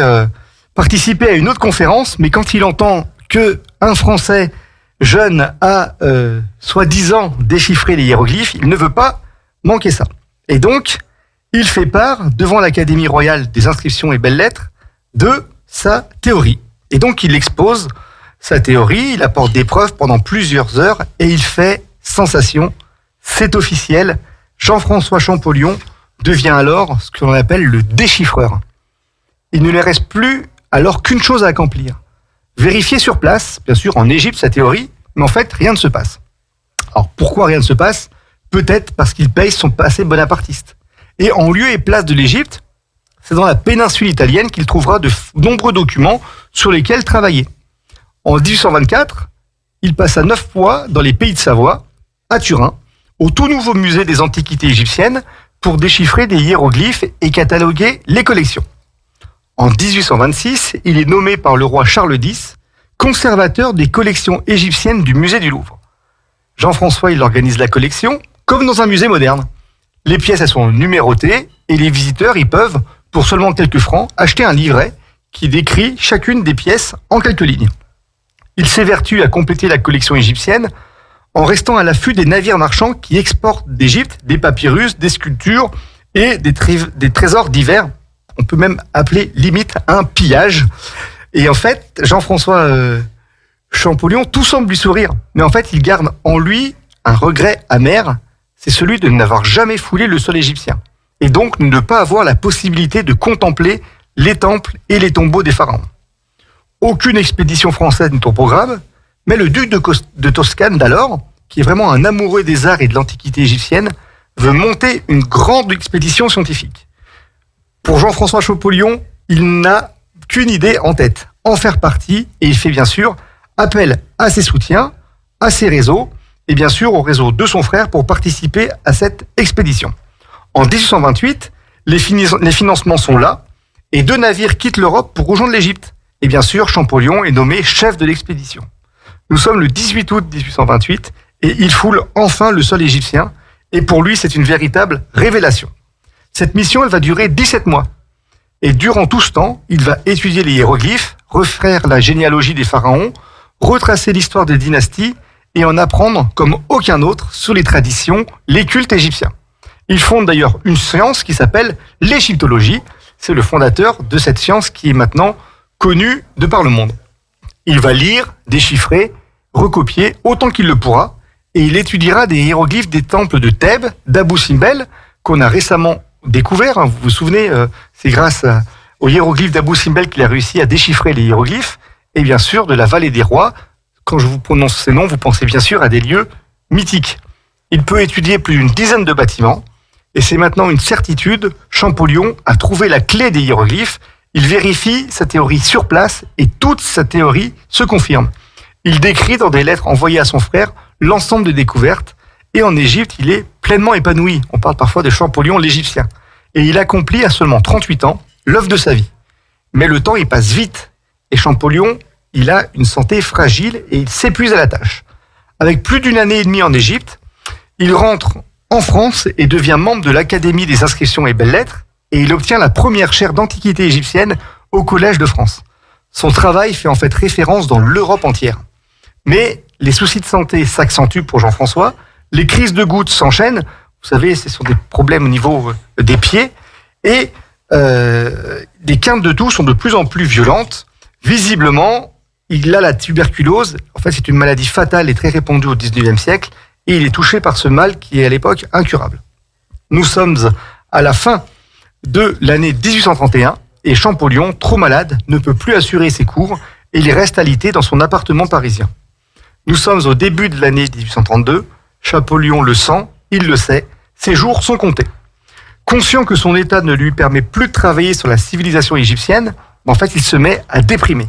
participer à une autre conférence, mais quand il entend que un Français jeune a soi-disant déchiffré les hiéroglyphes, il ne veut pas manquer ça. Et donc, il fait part, devant l'Académie royale des inscriptions et belles-lettres, de sa théorie. Et donc, il expose sa théorie, il apporte des preuves pendant plusieurs heures, et il fait sensation. C'est officiel, Jean-François Champollion devient alors ce que l'on appelle le déchiffreur. Il ne lui reste plus alors qu'une chose à accomplir. Vérifier sur place, bien sûr en Égypte sa théorie, mais en fait rien ne se passe. Alors pourquoi rien ne se passe ? Peut-être parce qu'il paye son passé bonapartiste. Et en lieu et place de l'Égypte, c'est dans la péninsule italienne qu'il trouvera de nombreux documents sur lesquels travailler. En 1824, il passa 9 mois dans les pays de Savoie, à Turin, au tout nouveau musée des antiquités égyptiennes, pour déchiffrer des hiéroglyphes et cataloguer les collections. En 1826, il est nommé par le roi Charles X conservateur des collections égyptiennes du musée du Louvre. Jean-François, il organise la collection comme dans un musée moderne. Les pièces, elles sont numérotées et les visiteurs, ils peuvent, pour seulement quelques francs, acheter un livret qui décrit chacune des pièces en quelques lignes. Il s'évertue à compléter la collection égyptienne en restant à l'affût des navires marchands qui exportent d'Égypte des papyrus, des sculptures et des trésors divers. On peut même appeler limite un pillage. Et en fait, Jean-François Champollion, tout semble lui sourire. Mais en fait, il garde en lui un regret amer. C'est celui de n'avoir jamais foulé le sol égyptien. Et donc, ne pas avoir la possibilité de contempler les temples et les tombeaux des pharaons. aucune expédition française n'est au programme, mais le duc de Toscane d'alors, qui est vraiment un amoureux des arts et de l'antiquité égyptienne, veut monter une grande expédition scientifique. Pour Jean-François Champollion, il n'a qu'une idée en tête, en faire partie, et il fait bien sûr appel à ses soutiens, à ses réseaux, et bien sûr au réseau de son frère pour participer à cette expédition. En 1828, les financements sont là, et 2 navires quittent l'Europe pour rejoindre l'Égypte. Et bien sûr, Champollion est nommé chef de l'expédition. Nous sommes le 18 août 1828, et il foule enfin le sol égyptien, et pour lui, c'est une véritable révélation. Cette mission, elle va durer 17 mois. Et durant tout ce temps, il va étudier les hiéroglyphes, refaire la généalogie des pharaons, retracer l'histoire des dynasties, et en apprendre comme aucun autre sur les traditions, les cultes égyptiens. Il fonde d'ailleurs une science qui s'appelle l'égyptologie. C'est le fondateur de cette science qui est maintenant connue de par le monde. Il va lire, déchiffrer, recopier autant qu'il le pourra, et il étudiera des hiéroglyphes des temples de Thèbes, d'Abou Simbel, qu'on a récemment découvert. Vous vous souvenez, c'est grâce aux hiéroglyphes d'Abou Simbel qu'il a réussi à déchiffrer les hiéroglyphes, et bien sûr de la vallée des rois. Quand je vous prononce ces noms, vous pensez bien sûr à des lieux mythiques. Il peut étudier plus d'une dizaine de bâtiments, et c'est maintenant une certitude, Champollion a trouvé la clé des hiéroglyphes, il vérifie sa théorie sur place, et toute sa théorie se confirme. Il décrit dans des lettres envoyées à son frère l'ensemble des découvertes, et en Égypte, il est pleinement épanoui. On parle parfois de Champollion l'Égyptien. Et il accomplit à seulement 38 ans l'œuvre de sa vie. Mais le temps, il passe vite, et Champollion, il a une santé fragile et il s'épuise à la tâche. Avec plus d'1 année et demie en Égypte, il rentre en France et devient membre de l'Académie des inscriptions et belles-lettres, et il obtient la première chaire d'antiquité égyptienne au Collège de France. Son travail fait en fait référence dans l'Europe entière. Mais les soucis de santé s'accentuent pour Jean-François, les crises de gouttes s'enchaînent, vous savez, ce sont des problèmes au niveau des pieds, et les quintes de toux sont de plus en plus violentes. Visiblement, il a la tuberculose. En fait, c'est une maladie fatale et très répandue au 19e siècle, et il est touché par ce mal qui est à l'époque incurable. Nous sommes à la fin de l'année 1831, et Champollion, trop malade, ne peut plus assurer ses cours, et il reste alité dans son appartement parisien. Nous sommes au début de l'année 1832, Champollion le sent, il le sait, ses jours sont comptés. Conscient que son état ne lui permet plus de travailler sur la civilisation égyptienne, en fait, il se met à déprimer.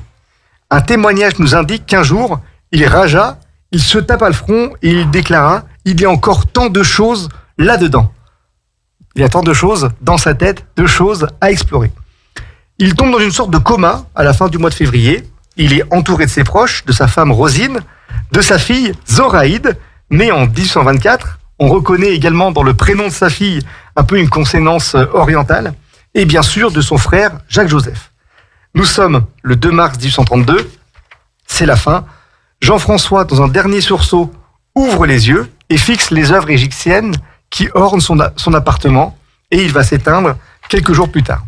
Un témoignage nous indique qu'un jour, il ragea, il se tapa le front et il déclara « Il y a encore tant de choses là-dedans. Il y a tant de choses dans sa tête, de choses à explorer. » Il tombe dans une sorte de coma à la fin du mois de février. Il est entouré de ses proches, de sa femme Rosine, de sa fille Zoraïde, née en 1824. On reconnaît également dans le prénom de sa fille un peu une consonance orientale. Et bien sûr de son frère Jacques-Joseph. Nous sommes le 2 mars 1832. C'est la fin. Jean-François, dans un dernier sursaut, ouvre les yeux et fixe les œuvres égyptiennes qui ornent son appartement, et il va s'éteindre quelques jours plus tard.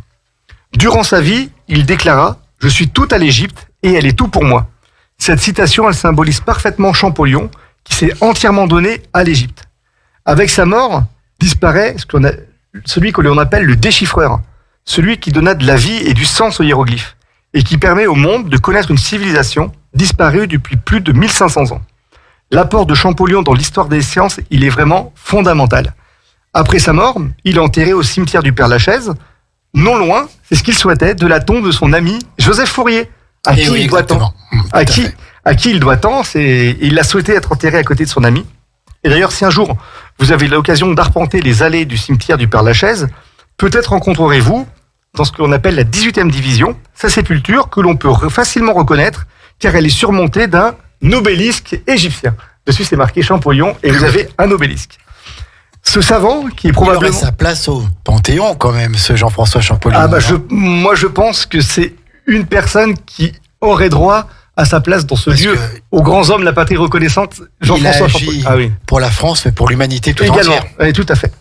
Durant sa vie, il déclara « Je suis tout à l'Égypte et elle est tout pour moi ». Cette citation, elle symbolise parfaitement Champollion, qui s'est entièrement donné à l'Égypte. Avec sa mort, disparaît celui que l'on appelle le déchiffreur, celui qui donna de la vie et du sens aux hiéroglyphes, et qui permet au monde de connaître une civilisation disparue depuis plus de 1500 ans. L'apport de Champollion dans l'histoire des sciences, il est vraiment fondamental. Après sa mort, il est enterré au cimetière du Père-Lachaise, non loin, c'est ce qu'il souhaitait, de la tombe de son ami Joseph Fourier, à qui il doit tant. À qui il doit tant, il a souhaité être enterré à côté de son ami. Et d'ailleurs, si un jour vous avez l'occasion d'arpenter les allées du cimetière du Père-Lachaise, peut-être rencontrerez-vous, dans ce qu'on appelle la 18e division, sa sépulture que l'on peut facilement reconnaître, car elle est surmontée d'un obélisque égyptien. Dessus, c'est marqué Champollion, et vous avez un obélisque. Ce savant, qui est probablement... Il aurait sa place au Panthéon, quand même, ce Jean-François Champollion. Moi, je pense que c'est une personne qui aurait droit à sa place dans ce lieu, aux grands hommes de la patrie reconnaissante, Jean-François Champollion. Ah oui. Pour la France, mais pour l'humanité tout entière. Oui, tout à fait.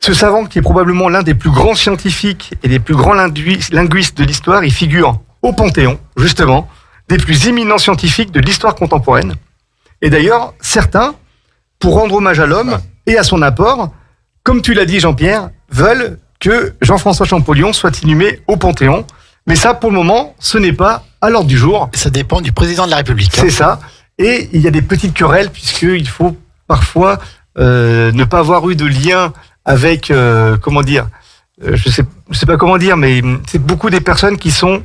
Ce savant, qui est probablement l'un des plus grands scientifiques et des plus grands linguistes de l'histoire, il figure au Panthéon, justement, des plus éminents scientifiques de l'histoire contemporaine. Et d'ailleurs, certains, pour rendre hommage à l'homme et à son apport, comme tu l'as dit Jean-Pierre, veulent que Jean-François Champollion soit inhumé au Panthéon. Mais ça, pour le moment, ce n'est pas à l'ordre du jour. Ça dépend du président de la République. C'est ça. Et il y a des petites querelles, puisqu'il faut parfois ne pas avoir eu de lien avec, je sais pas comment dire, mais c'est beaucoup des personnes qui sont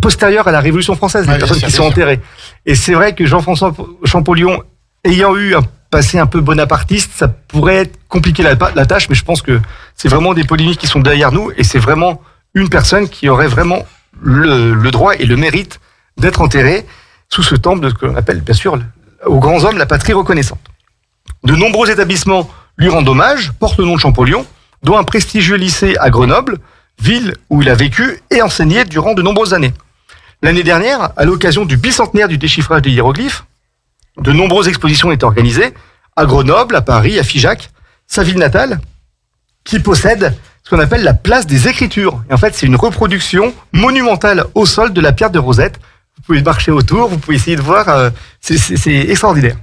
postérieures à la Révolution française, des personnes qui sont enterrées. Et c'est vrai que Jean-François Champollion, ayant eu un passé un peu bonapartiste, ça pourrait être compliqué la tâche, mais je pense que c'est vraiment des polémiques qui sont derrière nous, et c'est vraiment une personne qui aurait vraiment le droit et le mérite d'être enterrée sous ce temple de ce qu'on appelle, bien sûr, aux grands hommes, la patrie reconnaissante. De nombreux établissements lui rendent hommage, portent le nom de Champollion, dont un prestigieux lycée à Grenoble, ville où il a vécu et enseigné durant de nombreuses années. L'année dernière, à l'occasion du bicentenaire du déchiffrage des hiéroglyphes, de nombreuses expositions étaient organisées à Grenoble, à Paris, à Figeac, sa ville natale, qui possède ce qu'on appelle la place des Écritures. Et en fait, c'est une reproduction monumentale au sol de la pierre de Rosette. Vous pouvez marcher autour, vous pouvez essayer de voir, c'est extraordinaire.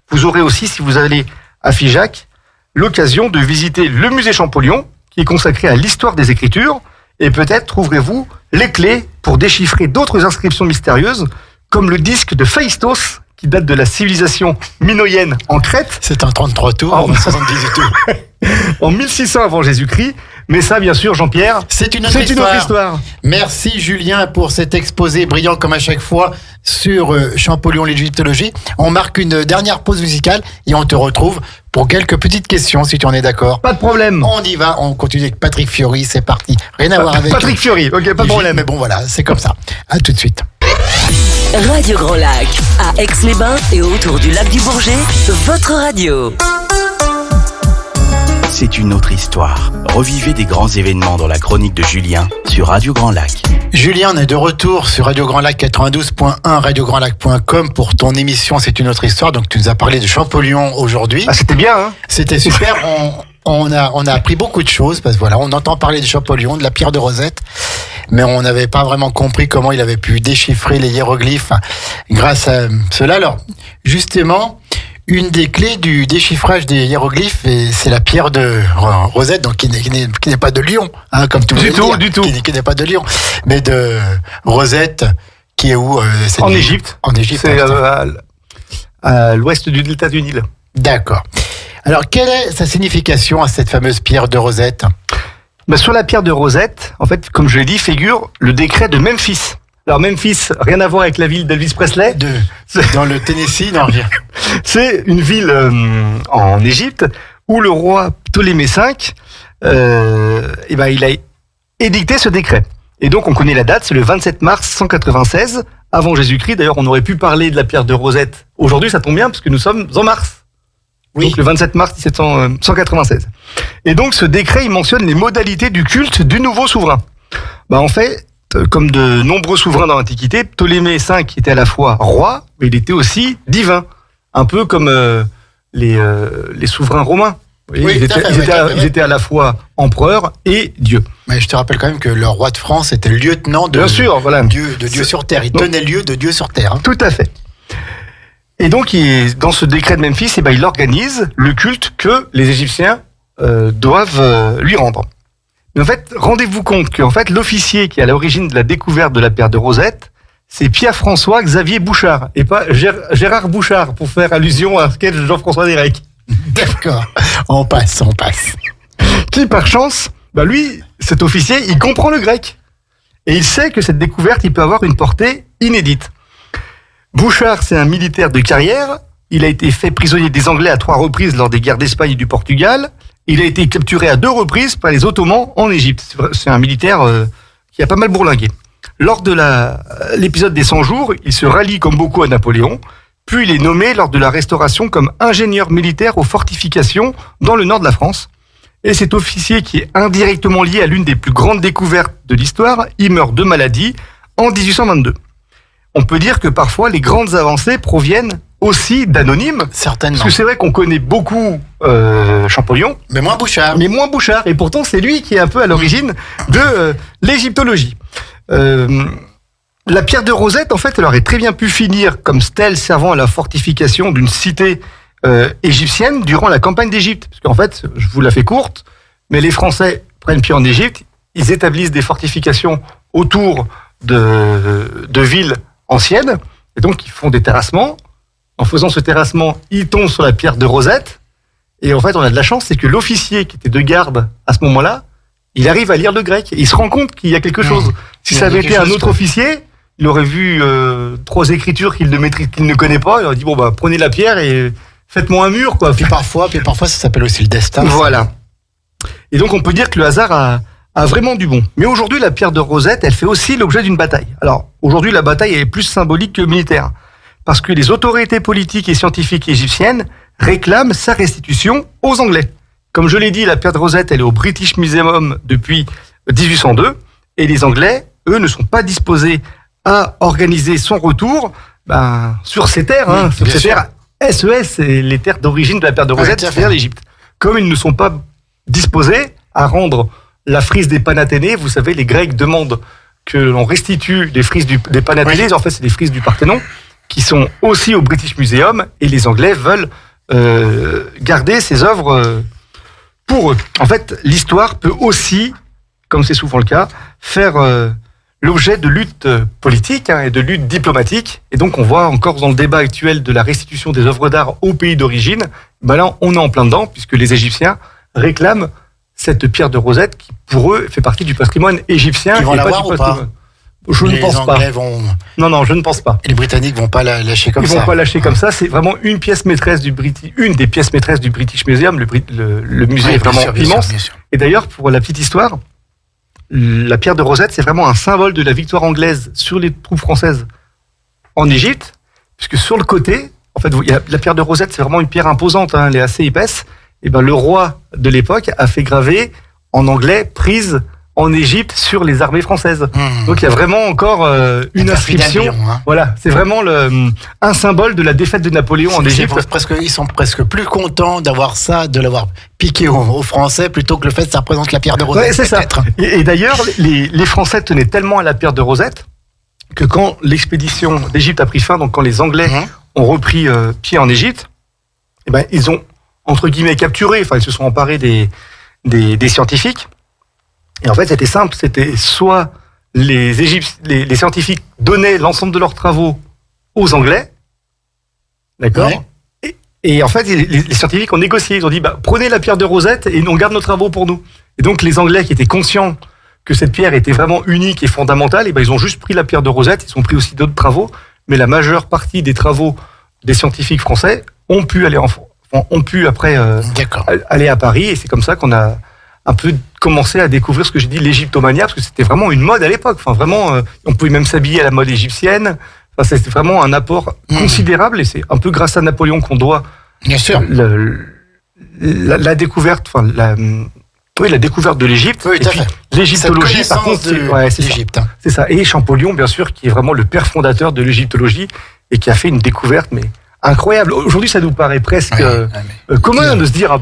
Vous aurez aussi, si vous allez à Figeac, l'occasion de visiter le musée Champollion, qui est consacré à l'histoire des Écritures, et peut-être trouverez-vous les clés pour déchiffrer d'autres inscriptions mystérieuses, comme le disque de Phaistos, qui date de la civilisation minoïenne en Crète. C'est un 33 tours, en 78 tours. En 1600 avant Jésus-Christ. Mais ça, bien sûr, Jean-Pierre, c'est une autre histoire. Merci Julien pour cet exposé brillant comme à chaque fois sur Champollion, l'égyptologie. On marque une dernière pause musicale et on te retrouve pour quelques petites questions si tu en es d'accord. Pas de problème. On y va, on continue avec Patrick Fiori, c'est parti. Rien à voir avec Patrick Fiori, ok, pas de problème. Mais bon voilà, c'est comme ça. À tout de suite. Radio Grand Lac, à Aix-les-Bains et autour du lac du Bourget, votre radio. C'est une autre histoire. Revivez des grands événements dans la chronique de Julien sur Radio Grand Lac. Julien, on est de retour sur Radio Grand Lac 92.1, radiograndlac.com pour ton émission C'est une autre histoire. Donc tu nous as parlé de Champollion aujourd'hui. Ah, c'était bien, hein? C'était super. On a appris beaucoup de choses parce que voilà, on entend parler de Champollion, de la pierre de Rosette, mais on n'avait pas vraiment compris comment il avait pu déchiffrer les hiéroglyphes grâce à cela. Alors, justement, une des clés du déchiffrage des hiéroglyphes, c'est la pierre de Rosette, donc qui n'est pas de Lyon, hein, comme tu voulais dire. Du tout. Qui n'est pas de Lyon, mais de Rosette, qui est où En Égypte. En Égypte. C'est à l'ouest du delta du Nil. D'accord. Alors, quelle est sa signification à cette fameuse pierre de Rosette ? Sur la pierre de Rosette, en fait, comme je l'ai dit, figure le décret de Memphis. Alors Memphis, rien à voir avec la ville d'Elvis Presley. Dans le Tennessee, non, rien. C'est une ville en Égypte où le roi Ptolémée V, il a édicté ce décret. Et donc on connaît la date, c'est le 27 mars 196 avant Jésus-Christ. D'ailleurs, on aurait pu parler de la pierre de Rosette. Aujourd'hui, ça tombe bien parce que nous sommes en mars. Oui. Donc le 27 mars 196. Et donc ce décret, il mentionne les modalités du culte du nouveau souverain. En fait, comme de nombreux souverains dans l'Antiquité, Ptolémée V était à la fois roi, mais il était aussi divin. Un peu comme les souverains romains. Vous voyez, ils étaient à la fois empereur et Dieu. Mais je te rappelle quand même que le roi de France était lieutenant de Dieu sur terre. Il tenait lieu de Dieu sur terre. Hein. Tout à fait. Et donc, dans ce décret de Memphis, il organise le culte que les Égyptiens doivent lui rendre. Mais en fait, rendez-vous compte que l'officier qui est à l'origine de la découverte de la pierre de Rosette, c'est Pierre-François Xavier Bouchard, et pas Gérard Bouchard, pour faire allusion à sketch de Jean-François Derek. D'accord, on passe. Qui, par chance, lui, cet officier, il comprend le grec. Et il sait que cette découverte, il peut avoir une portée inédite. Bouchard, c'est un militaire de carrière. Il a été fait prisonnier des Anglais à 3 reprises lors des guerres d'Espagne et du Portugal. Il a été capturé à 2 reprises par les Ottomans en Égypte. C'est un militaire qui a pas mal bourlingué. Lors de l'épisode des 100 jours, il se rallie comme beaucoup à Napoléon. Puis il est nommé lors de la Restauration comme ingénieur militaire aux fortifications dans le nord de la France. Et cet officier, qui est indirectement lié à l'une des plus grandes découvertes de l'histoire, il meurt de maladie en 1822. On peut dire que parfois les grandes avancées proviennent aussi d'anonymes. Certainement. Parce que c'est vrai qu'on connaît beaucoup Champollion. Mais moins Bouchard. Et pourtant, c'est lui qui est un peu à l'origine de l'égyptologie. La pierre de Rosette, en fait, elle aurait très bien pu finir comme stèle servant à la fortification d'une cité égyptienne durant la campagne d'Égypte. Parce qu'en fait, je vous la fais courte, mais les Français prennent pied en Égypte, ils établissent des fortifications autour de villes anciennes, et donc ils font des terrassements. En faisant ce terrassement, ils tombent sur la pierre de Rosette, et en fait, on a de la chance, c'est que l'officier qui était de garde à ce moment-là, il arrive à lire le grec. Il se rend compte qu'il y a quelque chose. Si ça avait été un autre officier, il aurait vu 3 écritures qu'il ne connaît pas. Il aurait dit prenez la pierre et faites-moi un mur, quoi. Puis parfois, ça s'appelle aussi le destin. Voilà. Et donc, on peut dire que le hasard a vraiment du bon. Mais aujourd'hui, la pierre de Rosette, elle fait aussi l'objet d'une bataille. Alors, aujourd'hui, la bataille est plus symbolique que militaire. Parce que les autorités politiques et scientifiques égyptiennes réclament sa restitution aux Anglais. Comme je l'ai dit, la pierre de Rosette, elle est au British Museum depuis 1802. Et les Anglais, eux, ne sont pas disposés à organiser son retour sur ces terres. Sur ces terres SES, c'est les terres d'origine de la pierre de Rosette, c'est-à-dire l'Égypte. Comme ils ne sont pas disposés à rendre la frise des Panathénées, vous savez, les Grecs demandent que l'on restitue les frises des Panathénées. En fait, c'est les frises du Parthénon, qui sont aussi au British Museum. Et les Anglais veulent garder ces œuvres pour eux. En fait, l'histoire peut aussi, comme c'est souvent le cas, faire l'objet de luttes politiques et de luttes diplomatiques. Et donc, on voit encore dans le débat actuel de la restitution des œuvres d'art au pays d'origine, là, on est en plein dedans, puisque les Égyptiens réclament cette pierre de Rosette qui, pour eux, fait partie du patrimoine égyptien. Ils vont l'avoir ou pas ? Je ne pense pas. Non, je ne pense pas. Et les Britanniques vont pas la lâcher comme ça. Ils vont pas lâcher comme ça. C'est vraiment une des pièces maîtresses du British Museum. Le musée est vraiment immense. Bien sûr. Et d'ailleurs, pour la petite histoire, la pierre de Rosette, c'est vraiment un symbole de la victoire anglaise sur les troupes françaises en Égypte, puisque sur le côté, en fait, la pierre de Rosette, c'est vraiment une pierre imposante. Elle est assez épaisse. Et le roi de l'époque a fait graver en anglais prise en Égypte sur les armées françaises. Donc il y a vraiment encore une inscription. Voilà, c'est vraiment un symbole de la défaite de Napoléon en Égypte. Ils sont presque plus contents d'avoir ça, de l'avoir piqué aux Français, plutôt que le fait que ça représente la pierre de Rosette. Ouais, c'est ça. Et d'ailleurs, les Français tenaient tellement à la pierre de Rosette que quand l'expédition d'Égypte a pris fin, donc quand les Anglais ont repris pied en Égypte, ils ont entre guillemets capturé, ils se sont emparés des scientifiques. Et en fait, c'était simple, c'était soit les scientifiques donnaient l'ensemble de leurs travaux aux Anglais, d'accord ? Et en fait, les scientifiques ont négocié, ils ont dit, prenez la pierre de Rosette et on garde nos travaux pour nous. Et donc, les Anglais qui étaient conscients que cette pierre était vraiment unique et fondamentale, ils ont juste pris la pierre de Rosette, ils ont pris aussi d'autres travaux, mais la majeure partie des travaux des scientifiques français ont pu aller après aller à Paris, et c'est comme ça qu'on a un peu commencé à découvrir ce que j'ai dit, l'égyptomania, parce que c'était vraiment une mode à l'époque. On pouvait même s'habiller à la mode égyptienne. C'était vraiment un apport considérable, et c'est un peu grâce à Napoléon qu'on doit bien sûr la découverte, la découverte de l'Égypte. Oui, et puis l'égyptologie, par contre, c'est l'Égypte. C'est ça. Et Champollion, bien sûr, qui est vraiment le père fondateur de l'égyptologie et qui a fait une découverte, mais incroyable. Aujourd'hui, ça nous paraît presque commun de se dire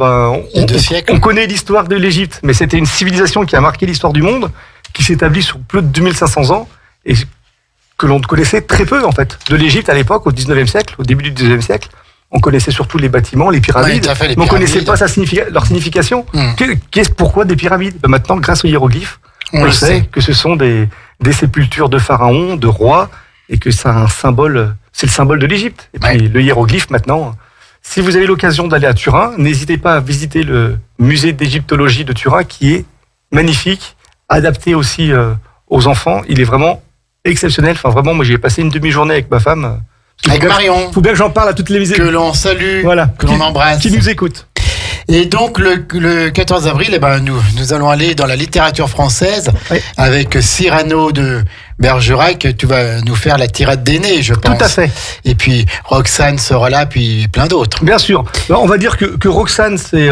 on connaît l'histoire de l'Égypte, mais c'était une civilisation qui a marqué l'histoire du monde, qui s'établit sur plus de 2500 ans et que l'on connaissait très peu en fait de l'Égypte à l'époque, au 19e siècle, au début du 19e siècle. On connaissait surtout les bâtiments, les pyramides, mais on ne connaissait pas leur signification. Pourquoi des pyramides ? Maintenant, grâce aux hiéroglyphes, on sait que ce sont des sépultures de pharaons, de rois, et que c'est un symbole. C'est le symbole de l'Égypte. Et puis le hiéroglyphe maintenant. Si vous avez l'occasion d'aller à Turin, n'hésitez pas à visiter le musée d'égyptologie de Turin, qui est magnifique, adapté aussi aux enfants. Il est vraiment exceptionnel. Vraiment, moi j'y ai passé une demi-journée avec ma femme. Avec Marion. Il faut bien que j'en parle à toutes les visites. Que l'on salue, que l'on embrasse. Qui nous écoute. Et donc le 14 avril, nous allons aller dans la littérature française avec Cyrano de Bergerac. Tu vas nous faire la tirade des nez, je pense. Tout à fait. Et puis Roxane sera là, puis plein d'autres. Bien sûr. Alors, on va dire que Roxane, c'est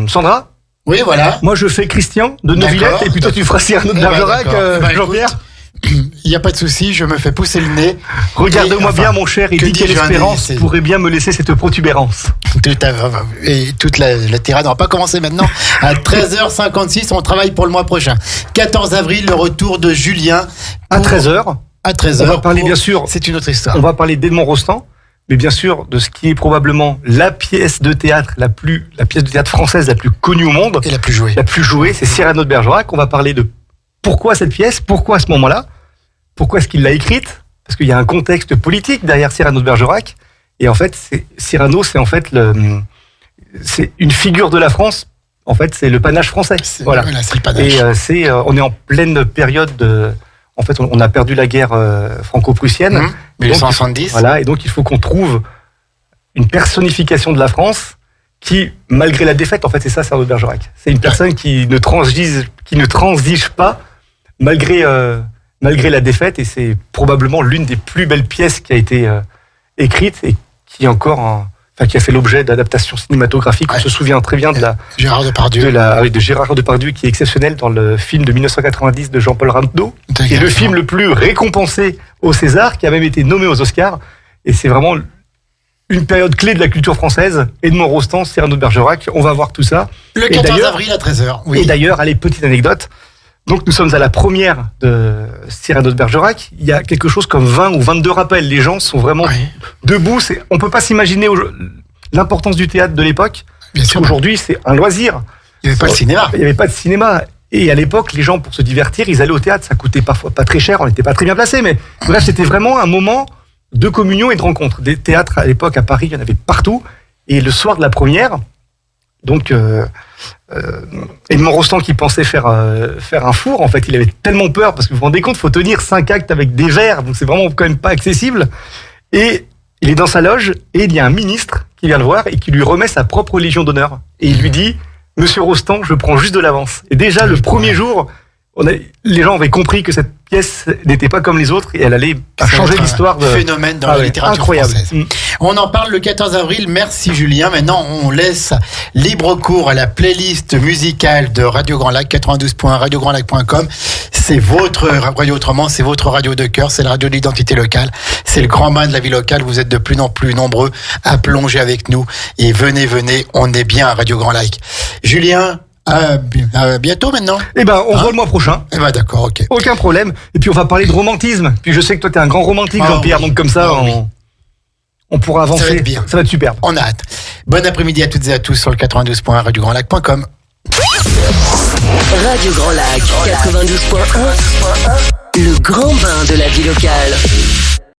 Sandra. Oui, voilà. Moi, je fais Christian de Neuvillette, et puis toi, tu feras Cyrano de Bergerac, Jean-Pierre. Il n'y a pas de souci, je me fais pousser le nez. Regarde-moi bien, mon cher, et dis quelle espérance pourrait bien me laisser cette protubérance. Et toute la tirade, on va pas commencer maintenant. À 13h56, on travaille pour le mois prochain. 14 avril, le retour de Julien. À 13h. À 13h. On va parler, bien sûr. C'est une autre histoire. On va parler d'Edmond Rostand, mais bien sûr de ce qui est probablement la pièce de théâtre française la plus connue au monde. Et la plus jouée. La plus jouée, c'est Cyrano de Bergerac. On va parler de pourquoi cette pièce, pourquoi à ce moment-là, pourquoi est-ce qu'il l'a écrite, parce qu'il y a un contexte politique derrière Cyrano de Bergerac, et en fait, Cyrano, c'est c'est une figure de la France. En fait, c'est le panache français. Voilà, c'est le panache. Et on est en pleine période de. En fait, on a perdu la guerre franco-prussienne. 1870. Voilà, et donc il faut qu'on trouve une personnification de la France qui, malgré la défaite, en fait, c'est ça, Cyrano de Bergerac. C'est une personne qui ne transige pas malgré la défaite, et c'est probablement l'une des plus belles pièces qui a été écrite et qui est encore qui a fait l'objet d'adaptations cinématographiques. On se souvient très bien de Gérard Depardieu. de Gérard Depardieu, qui est exceptionnel dans le film de 1990 de Jean-Paul Rampeau, qui est le film le plus récompensé au César, qui a même été nommé aux Oscars. Et c'est vraiment une période clé de la culture française. Edmond Rostand, Cyrano de Bergerac, on va voir tout ça. Le 14 avril à 13h. Oui. Et d'ailleurs, allez, petite anecdote. Donc nous sommes à la première de Cyrano de Bergerac. Il y a quelque chose comme 20 ou 22 rappels. Les gens sont vraiment debout. On peut pas s'imaginer l'importance du théâtre de l'époque. Bien sûr. Aujourd'hui, c'est un loisir. Il n'y avait pas de cinéma. Il n'y avait pas de cinéma. Et à l'époque, les gens, pour se divertir, ils allaient au théâtre. Ça coûtait parfois pas très cher. On n'était pas très bien placés. Mais bref, c'était vraiment un moment de communion et de rencontre. Des théâtres à l'époque à Paris, il y en avait partout. Et le soir de la première, donc Edmond Rostand, qui pensait faire un four, en fait, il avait tellement peur, parce que vous vous rendez compte, il faut tenir 5 actes avec des verres, donc c'est vraiment quand même pas accessible. Et il est dans sa loge, et il y a un ministre qui vient le voir et qui lui remet sa propre Légion d'honneur. Et il lui dit: Monsieur Rostand, je prends juste de l'avance. Et déjà, le premier jour, les gens avaient compris que cette pièce n'était pas comme les autres, et elle allait changer l'histoire de phénomène dans la littérature française. On en parle le 14 avril. Merci Julien. Maintenant, on laisse libre cours à la playlist musicale de Radio Grand Lac, 92.1, radiograndlac.com. C'est votre radio autrement, c'est votre radio de cœur, c'est la radio de l'identité locale, c'est le grand bain de la vie locale. Vous êtes de plus en plus nombreux à plonger avec nous, et venez, on est bien à Radio Grand Lac. Julien, bientôt maintenant. Eh ben, on voit le mois prochain. Eh ben, d'accord, ok. Aucun problème. Et puis on va parler de romantisme. Puis je sais que toi t'es un grand romantique, Jean-Pierre, donc comme ça, on pourra avancer. Ça va être bien. Ça va être superbe. On a hâte. Bon après-midi à toutes et à tous sur le 92.1 radiograndlac.com. Radio Grand Lac 92.1, le grand bain de la vie locale.